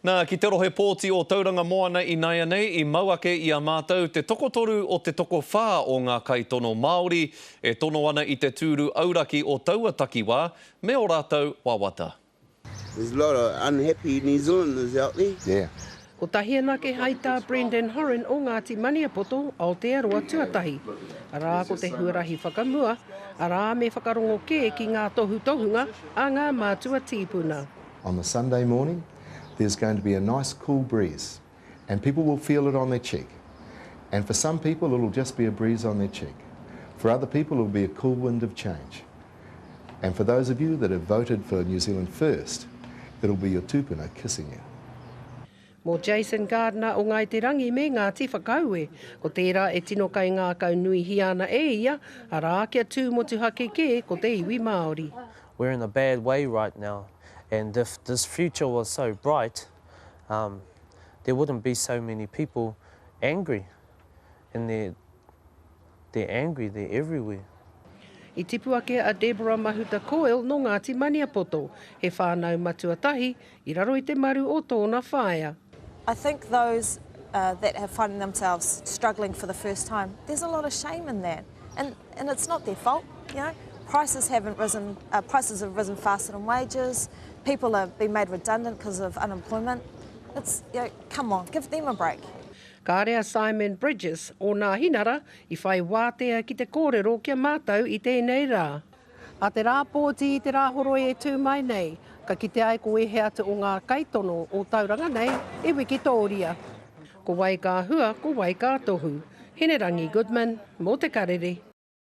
Nā, ki te rohe pōti o Tauranga Moana I Naia nei, I mauake I a mātou te tokotoru o te toko whā o ngā kaitono Māori, e tono ana I te tūru auraki o Tauatakiwā, me o rātou wawata. There's a lot of unhappy New Zealanders out there. Yeah. Ko tahi ana ke haita Brendan Horan o Ngāti Maniapoto, Aotearoa tuatahi. Arā ko te huarahi whakamua, arā me whakarongo ke ki ngā tohu tohunga a ngā mātua tīpuna. On the Sunday morning, there's going to be a nice cool breeze, and people will feel it on their cheek. And for some people, it'll just be a breeze on their cheek. For other people, it'll be a cool wind of change. And for those of you that have voted for New Zealand First, it'll be your tūpuna kissing you. Mō Jason Gardner o Ngaiterangi me Ngāti Whakaue, ko tērā e tino kai ngā kaunui hiana e ia, arā kia tū motu hake ke ko te iwi Māori. We're in a bad way right now, and if this future was so bright, there wouldn't be so many people angry, and they're angry, they're everywhere. I tipu ake a Deborah Mahuta Coyle no Ngāti Maniapoto, he whānau matuatahi, I raro I te maru o tōna whāia. I think those that have found themselves struggling for the first time, there's a lot of shame in that, and it's not their fault. You know, prices have risen faster than wages. People are being made redundant because of unemployment. It's, you know, come on, give them a break. Ka rea Simon Bridges o nā hinara I whai wātea ki te kōrero kia mātou I tēnei rā. A te rā pōti I te rā horoi e tū mai nei, ka kite ai ko e hea te o ngā kaitono o Tauranga nei, e wiki tōria. Ko wai ka hua, ko wai ka tohu. Hene Rangi Goodman, mō te karere.